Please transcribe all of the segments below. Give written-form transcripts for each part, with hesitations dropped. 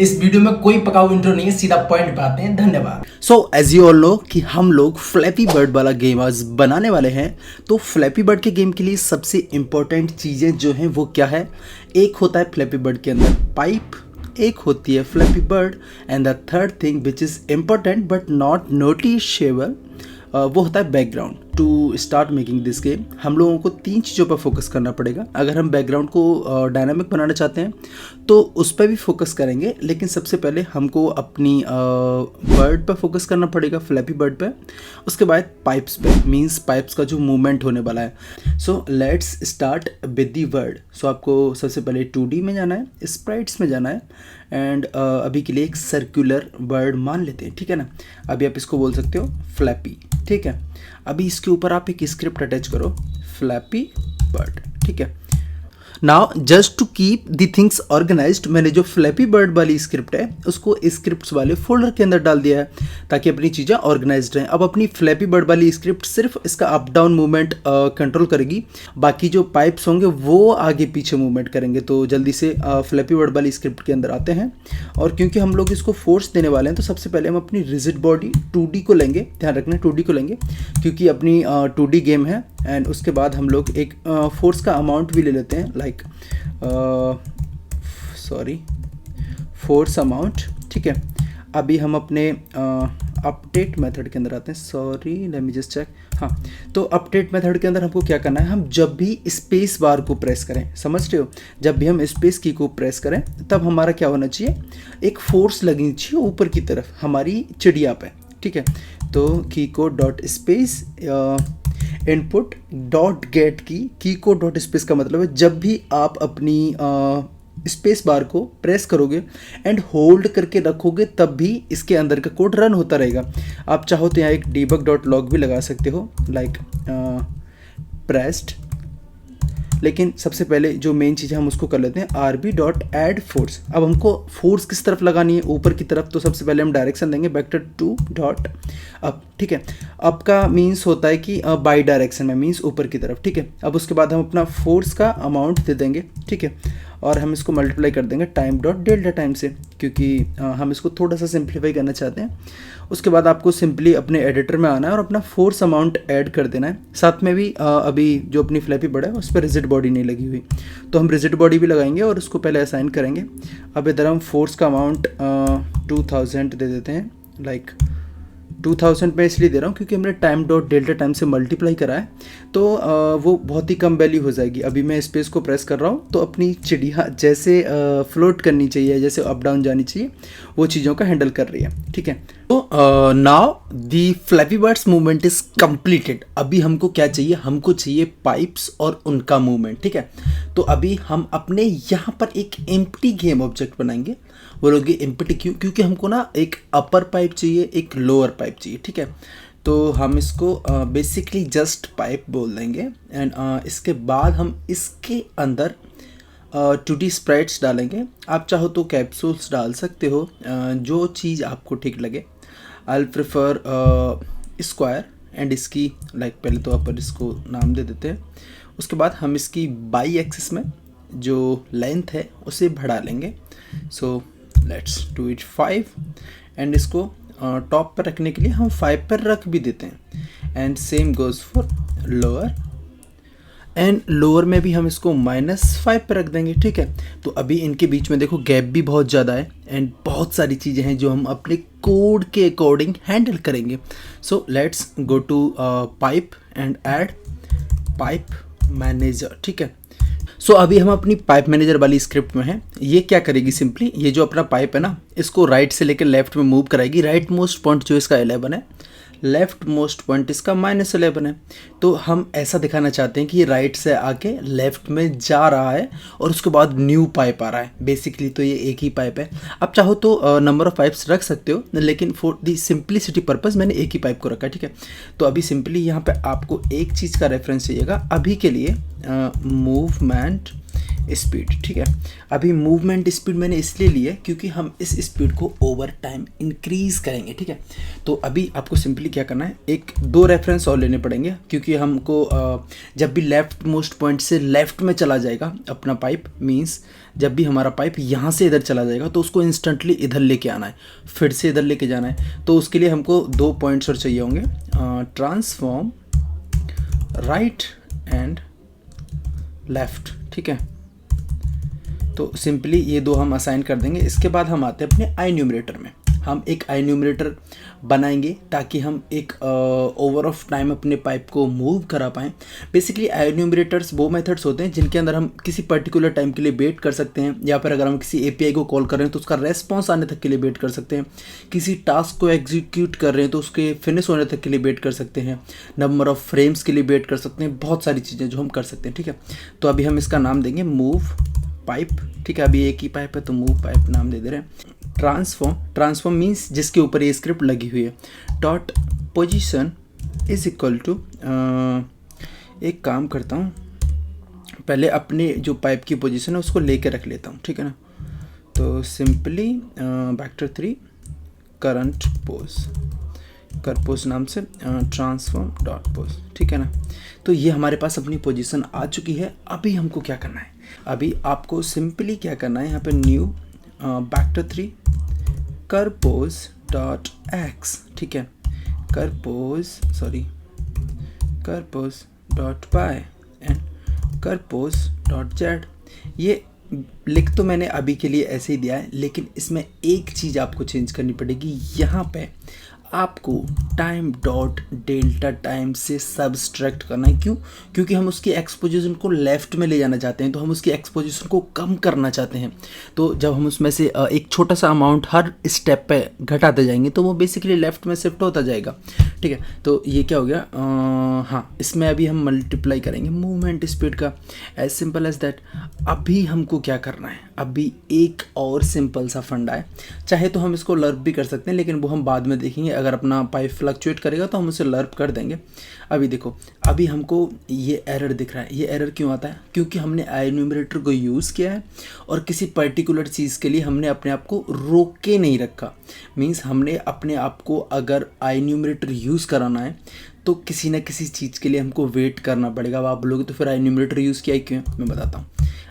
इस वीडियो में कोई पकाऊ इंट्रो नहीं है, सीधा पॉइंट पे आते हैं। धन्यवाद। So as you all know कि हम लोग फ्लैपी बर्ड वाला गेम आज बनाने वाले हैं। तो फ्लैपी बर्ड के गेम के लिए सबसे इम्पोर्टेंट चीज़ें जो हैं वो क्या है। एक होता है फ्लैपी बर्ड के अंदर पाइप, एक होती है flappy bird, and the third thing which is important but not noticeable वो होता है background. To start making this game हम लोगों को 3 चीज़ों पर फोकस करना पड़ेगा। अगर हम बैकग्राउंड को डायनामिक बनाना चाहते हैं तो उस पर भी फोकस करेंगे, लेकिन सबसे पहले हमको अपनी बर्ड पर फोकस करना पड़ेगा, फ्लैपी बर्ड पे। उसके बाद पाइप्स पे, मींस पाइप्स का जो मूवमेंट होने वाला है। So let's start with the word. So आपको सबसे पहले 2D में जाना है, स्प्राइट्स में जाना है, एंड अभी के लिए एक सर्कुलर बर्ड मान लेते हैं, ठीक है ना। अभी आप इसको बोल सकते हो फ्लैपी, ठीक है। अभी इसके ऊपर आप एक स्क्रिप्ट अटैच करो, फ्लैपी बर्ड, ठीक है। Now just to keep the things organised, मैंने जो फ्लैपी बर्ड वाली स्क्रिप्ट है उसको स्क्रिप्ट्स वाले फोल्डर के अंदर डाल दिया है ताकि अपनी चीज़ें ऑर्गेनाइज्ड रहें। अब अपनी फ्लैपी बर्ड वाली स्क्रिप्ट सिर्फ इसका अप डाउन मूवमेंट कंट्रोल करेगी, बाकी जो पाइप्स होंगे वो आगे पीछे मूवमेंट करेंगे। तो जल्दी से फ्लैपी बर्ड वाली स्क्रिप्ट के अंदर आते हैं, और क्योंकि हम लोग इसको फोर्स देने वाले हैं तो सबसे पहले हम अपनी रिजिड बॉडी 2D को लेंगे। ध्यान रखना 2D को लेंगे क्योंकि अपनी 2D गेम है। एंड उसके बाद हम लोग एक फोर्स का अमाउंट भी ले लेते हैं, लाइक फोर्स अमाउंट, ठीक है। अभी हम अपने अपडेट मेथड के अंदर आते हैं। Let me just check. हाँ, तो अपडेट मेथड के अंदर हमको क्या करना है, हम जब भी स्पेस बार को प्रेस करें, समझ रहे हो, जब भी हम स्पेस की को प्रेस करें तब हमारा क्या होना चाहिए, एक फोर्स लगनी चाहिए ऊपर की तरफ हमारी चिड़िया पे, ठीक है। तो की co dot space input dot gate की को डॉट स्पेस का मतलब है जब भी आप अपनी स्पेस बार को प्रेस करोगे एंड होल्ड करके रखोगे तब भी इसके अंदर का कोड रन होता रहेगा। आप चाहो तो यहाँ एक debug डॉट लॉग भी लगा सकते हो, लाइक प्रेस्ड। लेकिन सबसे पहले जो मेन चीज़ है हम उसको कर लेते हैं rb डॉट एड फोर्स। अब हमको फोर्स किस तरफ लगानी है, ऊपर की तरफ। तो सबसे पहले हम डायरेक्शन देंगे वेक्टर 2 डॉट अप, ठीक है। अप का मीन्स होता है कि बाई डायरेक्शन में, मीन्स ऊपर की तरफ, ठीक है। अब उसके बाद हम अपना फोर्स का अमाउंट दे देंगे, ठीक है, और हम इसको मल्टीप्लाई कर देंगे टाइम डॉट डेल्टा टाइम से, क्योंकि हम इसको थोड़ा सा सिंप्लीफाई करना चाहते हैं। उसके बाद आपको सिंपली अपने एडिटर में आना है और अपना फोर्स अमाउंट ऐड कर देना है। साथ में भी अभी जो अपनी फ्लैपी बर्ड है उस पर रिजिड बॉडी नहीं लगी हुई, तो हम रिजिड बॉडी भी लगाएंगे और उसको पहले असाइन करेंगे। अब इधर हम फोर्स का अमाउंट 2000 दे देते हैं, लाइक 2000 मैं इसलिए दे रहा हूँ क्योंकि हमने टाइम डॉट डेल्टा टाइम से मल्टीप्लाई करा है, तो वो बहुत ही कम वैल्यू हो जाएगी। अभी मैं स्पेस को प्रेस कर रहा हूँ तो अपनी चिड़िया जैसे फ्लोट करनी चाहिए, जैसे अप डाउन जानी चाहिए, वो चीज़ों का हैंडल कर रही है, ठीक है। तो now the flappy birds movement is completed. अभी हमको क्या चाहिए, हमको चाहिए पाइप्स और उनका मूवमेंट, ठीक है। तो अभी हम अपने यहाँ पर एक एम्प्टी गेम ऑब्जेक्ट बनाएंगे। बोलोगे एम्प्टी क्यों, क्योंकि हमको ना एक अपर पाइप चाहिए, एक लोअर पाइप चाहिए, ठीक है। तो हम इसको बेसिकली जस्ट पाइप बोल देंगे, एंड इसके बाद हम इसके अंदर 2D स्प्राइट्स डालेंगे। आप चाहो तो कैप्सूल्स डाल सकते हो, जो चीज़ आपको ठीक लगे। आई प्रेफर स्क्वायर, एंड इसकी लाइक पहले तो अपन इसको नाम दे देते हैं। उसके बाद हम इसकी बाई एक्सिस में जो लेंथ है उसे बढ़ा लेंगे। So let's do it 5, and इसको टॉप पर रखने के लिए हम 5 पर रख भी देते हैं। And same goes for lower, and lower में भी हम इसको -5 पर रख देंगे, ठीक है। तो अभी इनके बीच में देखो गैप भी बहुत ज़्यादा है, एंड बहुत सारी चीज़ें हैं जो हम अपने कोड के अकॉर्डिंग हैंडल करेंगे। So let's go to pipe and add pipe manager, ठीक है। सो अभी हम अपनी पाइप मैनेजर वाली स्क्रिप्ट में हैं। ये क्या करेगी, सिंपली ये जो अपना पाइप है ना, इसको राइट से लेकर लेफ्ट में मूव कराएगी। राइट मोस्ट पॉइंट जो इसका 11 है, लेफ्ट मोस्ट पॉइंट इसका -11 है। तो हम ऐसा दिखाना चाहते हैं कि ये राइट से आके लेफ्ट में जा रहा है और उसके बाद न्यू पाइप आ रहा है। बेसिकली तो ये एक ही पाइप है। आप चाहो तो नंबर ऑफ पाइप्स रख सकते हो, लेकिन फॉर दी सिंप्लिसिटी पर्पस मैंने एक ही पाइप को रखा है, ठीक है। तो अभी सिंपली यहाँ पे आपको एक चीज़ का रेफरेंस चाहिएगा। अभी के लिए मूवमेंट स्पीड, ठीक है। अभी मूवमेंट स्पीड मैंने इसलिए ली है क्योंकि हम इस स्पीड को ओवर टाइम इंक्रीज करेंगे, ठीक है। तो अभी आपको सिंपली क्या करना है, एक दो रेफरेंस और लेने पड़ेंगे क्योंकि हमको जब भी लेफ्ट मोस्ट पॉइंट से लेफ्ट में चला जाएगा अपना पाइप, मींस जब भी हमारा पाइप यहाँ से इधर चला जाएगा तो उसको इंस्टेंटली इधर लेके आना है, फिर से इधर लेके जाना है। तो उसके लिए हमको दो पॉइंट्स और चाहिए होंगे, ट्रांसफॉर्म राइट एंड लेफ्ट, ठीक है। तो सिंपली ये दो हम असाइन कर देंगे। इसके बाद हम आते हैं अपने आई न्यूमरेटर में। हम एक आई न्यूमरेटर बनाएंगे ताकि हम एक ओवर ऑफ टाइम अपने पाइप को मूव करा पाएँ। बेसिकली आई न्यूमरेटर्स वो मेथड्स होते हैं जिनके अंदर हम किसी पर्टिकुलर टाइम के लिए वेट कर सकते हैं, या फिर अगर हम किसी एपीआई को कॉल कर रहे हैं तो उसका रेस्पॉन्स आने तक के लिए वेट कर सकते हैं, किसी टास्क को एग्जीक्यूट कर रहे हैं तो उसके फिनिश होने तक के लिए वेट कर सकते हैं, नंबर ऑफ फ्रेम्स के लिए वेट कर सकते हैं, बहुत सारी चीज़ें जो हम कर सकते हैं, ठीक है। तो अभी हम इसका नाम देंगे मूव पाइप, ठीक है। अभी एक ही पाइप है तो मूव पाइप नाम दे दे रहे हैं। ट्रांसफॉर्म मीन्स जिसके ऊपर ये स्क्रिप्ट लगी हुई है। Dot position is equal to, एक काम करता हूँ, पहले अपने जो पाइप की पोजीशन है उसको लेके रख लेता हूँ, ठीक है ना। तो सिंपली वेक्टर 3 करंट पोज नाम से ट्रांसफॉर्म डॉट पोज, ठीक है ना। तो ये हमारे पास अपनी पोजीशन आ चुकी है। अभी हमको क्या करना है, अभी आपको सिंपली क्या करना है, यहाँ पे न्यू वेक्टर 3 कर पोज डॉट एक्स, ठीक है, कर पोज डॉट वाई एंड कर पोज डॉट जेड। ये लिख तो मैंने अभी के लिए ऐसे ही दिया है, लेकिन इसमें एक चीज़ आपको चेंज करनी पड़ेगी। यहाँ पे आपको टाइम डॉट डेल्टा टाइम से सब्सट्रैक्ट करना है। क्यों? क्योंकि हम उसकी एक्सपोजिशन को लेफ्ट में ले जाना चाहते हैं, तो हम उसकी एक्सपोजिशन को कम करना चाहते हैं। तो जब हम उसमें से एक छोटा सा अमाउंट हर स्टेप पे घटाते जाएंगे तो वो बेसिकली लेफ्ट में शिफ्ट होता जाएगा, ठीक है। तो ये क्या हो गया, हाँ, इसमें अभी हम मल्टीप्लाई करेंगे मूवमेंट स्पीड का, एज सिंपल एज दैट। अभी हमको क्या करना है, अभी एक और सिंपल सा फंडा है। चाहे तो हम इसको लर्प भी कर सकते हैं, लेकिन वो हम बाद में देखेंगे। अगर अपना पाइप फ्लक्चुएट करेगा तो हम उसे लर्प कर देंगे। अभी देखो, अभी हमको ये एरर दिख रहा है। ये एरर क्यों आता है? क्योंकि हमने आई न्यूमरेटर को यूज़ किया है और किसी पर्टिकुलर चीज़ के लिए हमने अपने आप को रोक के नहीं रखा। मीन्स हमने अपने आप को अगर आई न्यूमरेटर यूज़ कराना है तो किसी न किसी चीज़ के लिए हमको वेट करना पड़ेगा। अब आप बोलोगे तो फिर आई न्यूमरेटर यूज़ किया क्यों? मैं बताता हूँ।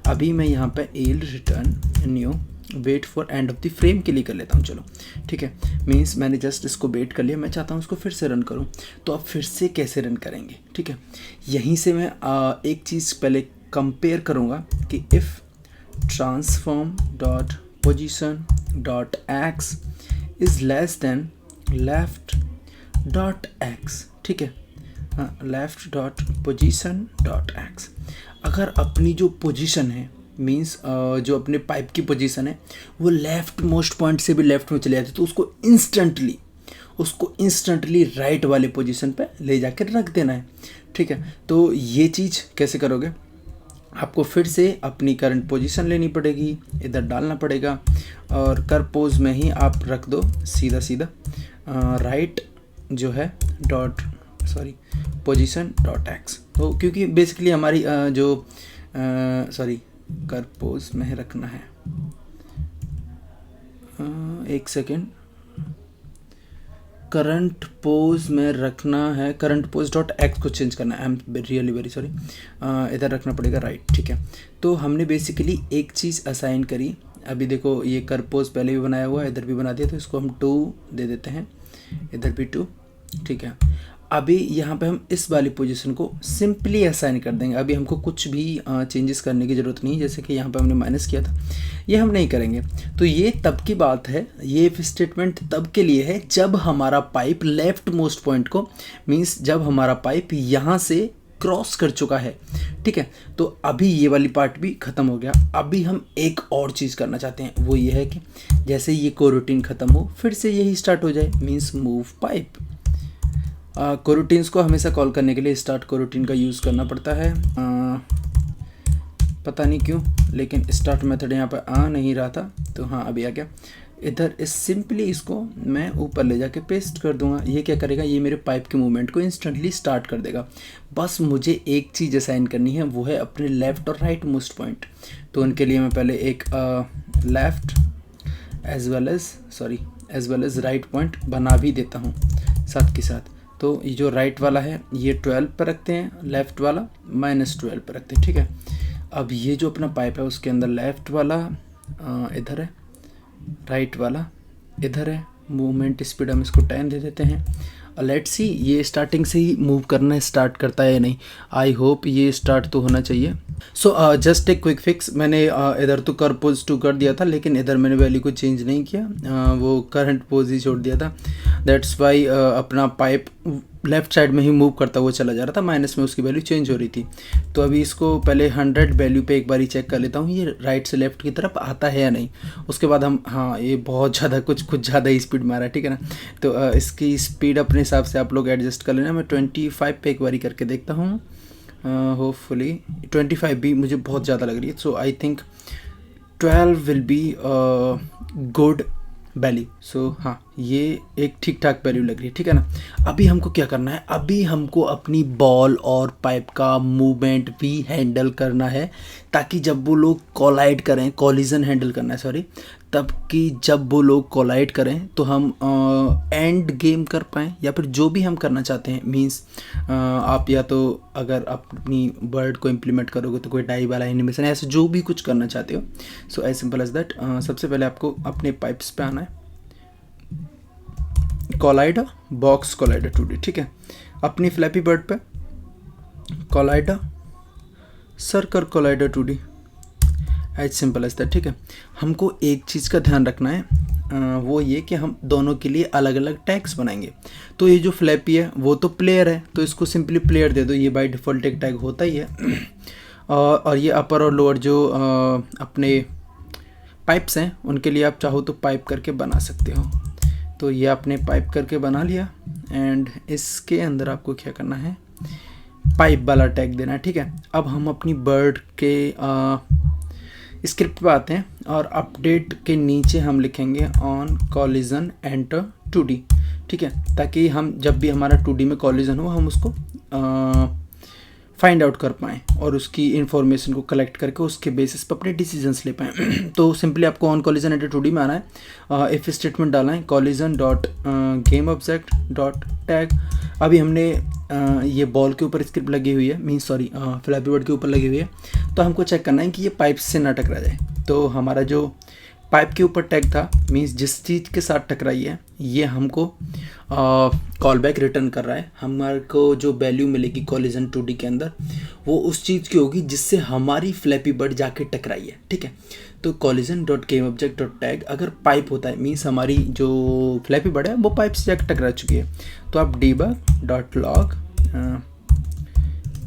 अभी मैं यहाँ पे yield return new wait for end of the frame के लिए कर लेता हूँ, चलो, ठीक है। मीन्स मैंने जस्ट इसको वेट कर लिया, मैं चाहता हूँ इसको फिर से रन करूँ। तो अब फिर से कैसे रन करेंगे, ठीक है। यहीं से मैं एक चीज़ पहले कंपेयर करूँगा कि if transform dot position dot x is less than left dot x, ठीक है, हाँ, left dot position dot x. अगर अपनी जो पोजीशन है, मींस जो अपने पाइप की पोजीशन है वो लेफ्ट मोस्ट पॉइंट से भी लेफ्ट में चले जाती है, तो उसको इंस्टेंटली राइट वाले पोजीशन पे ले जाकर रख देना है, ठीक है। तो ये चीज़ कैसे करोगे, आपको फिर से अपनी करंट पोजीशन लेनी पड़ेगी, इधर डालना पड़ेगा और कर पोज में ही आप रख दो सीधा राइट जो है डॉट पोजीशन डॉट एक्स। तो क्योंकि बेसिकली हमारी कर पोज में रखना है, एक सेकेंड, करंट पोज में रखना है, करंट पोज डॉट एक्स को चेंज करना है। I am really very sorry, इधर रखना पड़ेगा राइट, ठीक है। तो हमने बेसिकली एक चीज़ असाइन करी। अभी देखो, ये कर पोज पहले भी बनाया हुआ है, इधर भी बना दिया, तो इसको हम 2 दे देते हैं, इधर भी 2, ठीक है। अभी यहाँ पे हम इस वाली पोजीशन को सिंपली असाइन कर देंगे। अभी हमको कुछ भी चेंजेस करने की ज़रूरत नहीं, जैसे कि यहाँ पे हमने माइनस किया था, ये हम नहीं करेंगे। तो ये तब की बात है, ये इफ स्टेटमेंट तब के लिए है जब हमारा पाइप लेफ्ट मोस्ट पॉइंट को, मीन्स जब हमारा पाइप यहाँ से क्रॉस कर चुका है, ठीक है। तो अभी ये वाली पार्ट भी ख़त्म हो गया। अभी हम एक और चीज़ करना चाहते हैं, वो ये है कि जैसे ये कोरूटीन ख़त्म हो फिर से यही स्टार्ट हो जाए, मीन्स मूव पाइप। कोरूटीन्स को हमेशा कॉल करने के लिए स्टार्ट कोरूटीन का यूज़ करना पड़ता है। पता नहीं क्यों, लेकिन स्टार्ट मेथड यहाँ पर आ नहीं रहा था, तो हाँ अभी आ गया। इधर इस सिंपली इसको मैं ऊपर ले जाके पेस्ट कर दूंगा। ये क्या करेगा, ये मेरे पाइप के मूवमेंट को इंस्टेंटली स्टार्ट कर देगा। बस मुझे एक चीज़ असाइन करनी है, वो है अपने लेफ़्ट और राइट मोस्ट पॉइंट। तो उनके लिए मैं पहले एक left as well as right point बना भी देता हूँ साथ के साथ। तो ये जो राइट वाला है ये 12 पर रखते हैं, लेफ़्ट वाला -12 पर रखते हैं, ठीक है। अब ये जो अपना पाइप है उसके अंदर लेफ़्ट वाला इधर है, राइट वाला इधर है। मूवमेंट स्पीड हम इसको 10 दे देते हैं। लेट्स सी ये स्टार्टिंग से ही मूव करना स्टार्ट करता है या नहीं। आई होप ये स्टार्ट तो होना चाहिए। सो जस्ट एक क्विक फिक्स, मैंने इधर तो कर पोज 2 कर दिया था, लेकिन इधर मैंने वैल्यू को चेंज नहीं किया, वो करंट पोज ही छोड़ दिया था। दैट्स वाई अपना पाइप लेफ़्ट साइड में ही मूव करता हुआ चला जा रहा था, माइनस में उसकी वैल्यू चेंज हो रही थी। तो अभी इसको पहले 100 वैल्यू पे एक बार ही चेक कर लेता हूँ ये राइट से लेफ़्ट की तरफ आता है या नहीं। उसके बाद हम, हाँ ये बहुत ज़्यादा कुछ ज़्यादा ही स्पीड मारा है, ठीक है ना। तो इसकी स्पीड अपने हिसाब से आप लोग एडजस्ट कर लेना। मैं 25 पे एक बारी करके देखता हूँ, होपफुली 25 भी मुझे बहुत ज़्यादा लग रही है। So I think 12 will be good value. So हाँ ये एक ठीक ठाक वैल्यू लग रही है, ठीक है ना। अभी हमको क्या करना है, अभी हमको अपनी बॉल और पाइप का मूवमेंट भी हैंडल करना है, ताकि जब वो लोग कोलाइड करें, कॉलिजन हैंडल करना है सॉरी, तब कि जब वो लोग कोलाइड करें तो हम एंड गेम कर पाएँ, या फिर जो भी हम करना चाहते हैं। मींस आप या तो अगर अपनी वर्ड को इम्प्लीमेंट करोगे तो कोई डाई वाला एनिमेशन, ऐसे जो भी कुछ करना चाहते हो। So as simple as that. सबसे पहले आपको अपने पाइप्स पे आना है, कोलाइडर बॉक्स कोलाइडर 2D, ठीक है। अपनी फ्लैपी बर्ड पे collider circle collider 2D, as simple as that, ठीक है। हमको एक चीज़ का ध्यान रखना है, वो ये कि हम दोनों के लिए अलग अलग टैग्स बनाएंगे। तो ये जो फ्लैपी है वो तो प्लेयर है, तो इसको सिंपली प्लेयर दे दो, ये बाय डिफ़ॉल्ट एक टैग होता ही है। और ये अपर और लोअर जो अपने पाइप्स हैं उनके लिए आप चाहो तो पाइप करके बना सकते हो। तो ये आपने पाइप करके बना लिया, एंड इसके अंदर आपको क्या करना है, पाइप वाला टैग देना है, ठीक है। अब हम अपनी बर्ड के स्क्रिप्ट पे आते हैं, और अपडेट के नीचे हम लिखेंगे ऑन कॉलिजन एंटर 2D, ठीक है। ताकि हम जब भी हमारा 2D में कॉलिजन हो हम उसको फाइंड आउट कर पाएँ और उसकी इन्फॉर्मेशन को कलेक्ट करके उसके बेसिस पर अपने डिसीजंस ले पाएँ। तो सिंपली आपको ऑन कॉलिजन एंटर 2D में आना है, इफ़ स्टेटमेंट डालना है collision dot game object dot tag. अभी हमने ये बॉल के ऊपर स्क्रिप्ट लगी हुई है, मीन सॉरी फ्लैपी बर्ड के ऊपर लगी हुई है, तो हमको चेक करना है कि ये पाइप से ना टकरा जाए। तो हमारा जो पाइप के ऊपर टैग था, मीन्स जिस चीज़ के साथ टकराई है, ये हमको कॉल बैक रिटर्न कर रहा है। हमारे को जो वैल्यू मिलेगी कॉलिजन 2D के अंदर वो उस चीज़ की होगी जिससे हमारी फ्लैपी बर्ड जाके टकराई है, ठीक है। तो collision dot game object dot tag अगर पाइप होता है, मीन्स हमारी जो फ्लैपी बर्ड है वो पाइप से जाकर टकरा चुकी है, तो आप debug dot log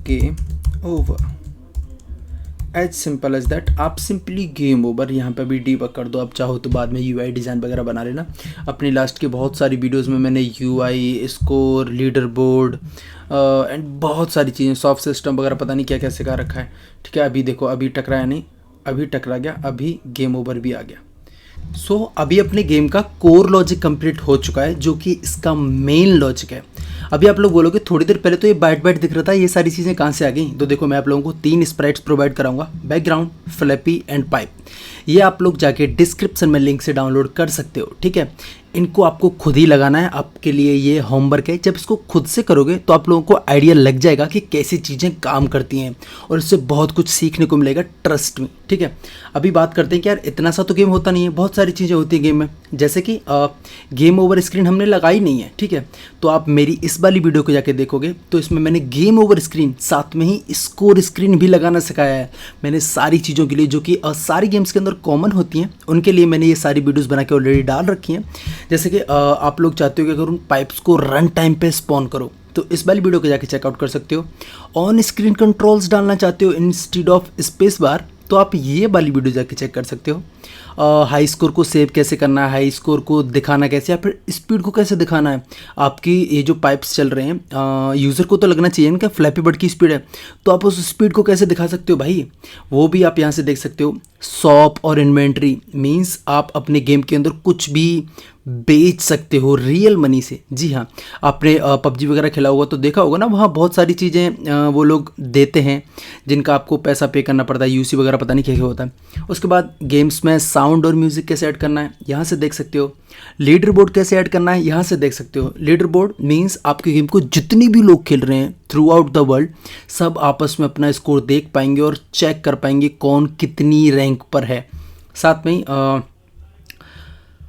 game over, as simple as that. आप सिंपली गेम ओवर यहाँ पे भी डीबग कर दो। आप चाहो तो बाद में यूआई डिज़ाइन वगैरह बना लेना। अपनी लास्ट की बहुत सारी वीडियोस में मैंने UI, score, leader board and बहुत सारी चीज़ें, सॉफ्ट सिस्टम वगैरह पता नहीं क्या क्या सिखा रखा है, ठीक है। अभी देखो, अभी टकराया नहीं, अभी टकरा गया, अभी गेम ओवर भी आ गया। सो अभी अपने गेम का कोर लॉजिक कंप्लीट हो चुका है, जो कि इसका मेन लॉजिक है। अभी आप लोग बोलोगे थोड़ी देर पहले तो ये बाइट बाइट दिख रहा था, ये सारी चीज़ें कहाँ से आ गई? तो देखो, मैं आप लोगों को 3 स्प्राइट्स प्रोवाइड कराऊंगा, बैकग्राउंड, फ्लैपी एंड पाइप। ये आप लोग जाके डिस्क्रिप्शन में लिंक से डाउनलोड कर सकते हो, ठीक है। इनको आपको खुद ही लगाना है, आपके लिए ये होमवर्क है। जब इसको खुद से करोगे तो आप लोगों को आइडिया लग जाएगा कि कैसी चीज़ें काम करती हैं, और इससे बहुत कुछ सीखने को मिलेगा, ट्रस्ट में, ठीक है। अभी बात करते हैं कि यार इतना सा तो गेम होता नहीं है, बहुत सारी चीज़ें होती हैं गेम में, जैसे कि गेम ओवर स्क्रीन हमने लगाई नहीं है, ठीक है। तो आप मेरी इस वाली वीडियो को जाके देखोगे तो इसमें मैंने गेम ओवर स्क्रीन साथ में ही स्कोर स्क्रीन भी लगाना सिखाया है। मैंने सारी चीज़ों के लिए, जो कि सारी गेम्स के अंदर कॉमन होती हैं, उनके लिए मैंने ये सारी वीडियोज़ बना के ऑलरेडी डाल रखी हैं। जैसे कि आप लोग चाहते हो कि अगर उन पाइप्स को रन टाइम पे स्पॉन करो, तो इस वाली वीडियो को जाके चेकआउट कर सकते हो। ऑन स्क्रीन कंट्रोल्स डालना चाहते हो इंस्टेड ऑफ स्पेस बार, तो आप ये वाली वीडियो जाके चेक कर सकते हो। हाई स्कोर को सेव कैसे करना है, हाई स्कोर को दिखाना कैसे, या फिर स्पीड को कैसे दिखाना है। आपकी ये जो पाइप्स चल रहे हैं यूज़र को तो लगना चाहिए ना फ्लैपी बर्ड की स्पीड है, तो आप उस स्पीड को कैसे दिखा सकते हो भाई, वो भी आप यहाँ से देख सकते हो। शॉप और इन्वेंट्री मीन्स आप अपने गेम के अंदर कुछ भी बेच सकते हो रियल मनी से। जी हाँ, आपने पबजी वगैरह खेला होगा तो देखा होगा ना, वहाँ बहुत सारी चीज़ें वो लोग देते हैं जिनका आपको पैसा पे करना पड़ता है, यूसी वगैरह पता नहीं क्या क्या होता है। उसके बाद गेम्स में साउंड और म्यूज़िक कैसे ऐड करना है, यहाँ से देख सकते हो। लीडर बोर्ड कैसे ऐड करना है, यहाँ से देख सकते हो। लीडर बोर्ड मीन्स आपके गेम को जितनी भी लोग खेल रहे हैं थ्रू आउट द वर्ल्ड, सब आपस में अपना स्कोर देख पाएंगे और चेक कर पाएंगे कौन कितनी रैंक पर है। साथ में ही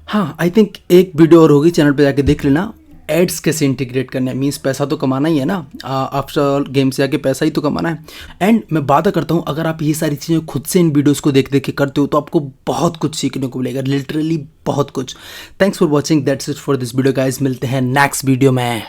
हाँ, आई थिंक एक वीडियो और होगी, चैनल पे जाके देख लेना, एड्स कैसे इंटीग्रेट करना है। मीन्स पैसा तो कमाना ही है ना, आफ्टर ऑल गेम से जाके पैसा ही तो कमाना है। एंड मैं बात करता हूँ, अगर आप ये सारी चीज़ें खुद से इन वीडियोस को देख देख के करते हो तो आपको बहुत कुछ सीखने को मिलेगा, लिटरली बहुत कुछ। Thanks for watching, that's it for this video guys, मिलते हैं नेक्स्ट वीडियो में।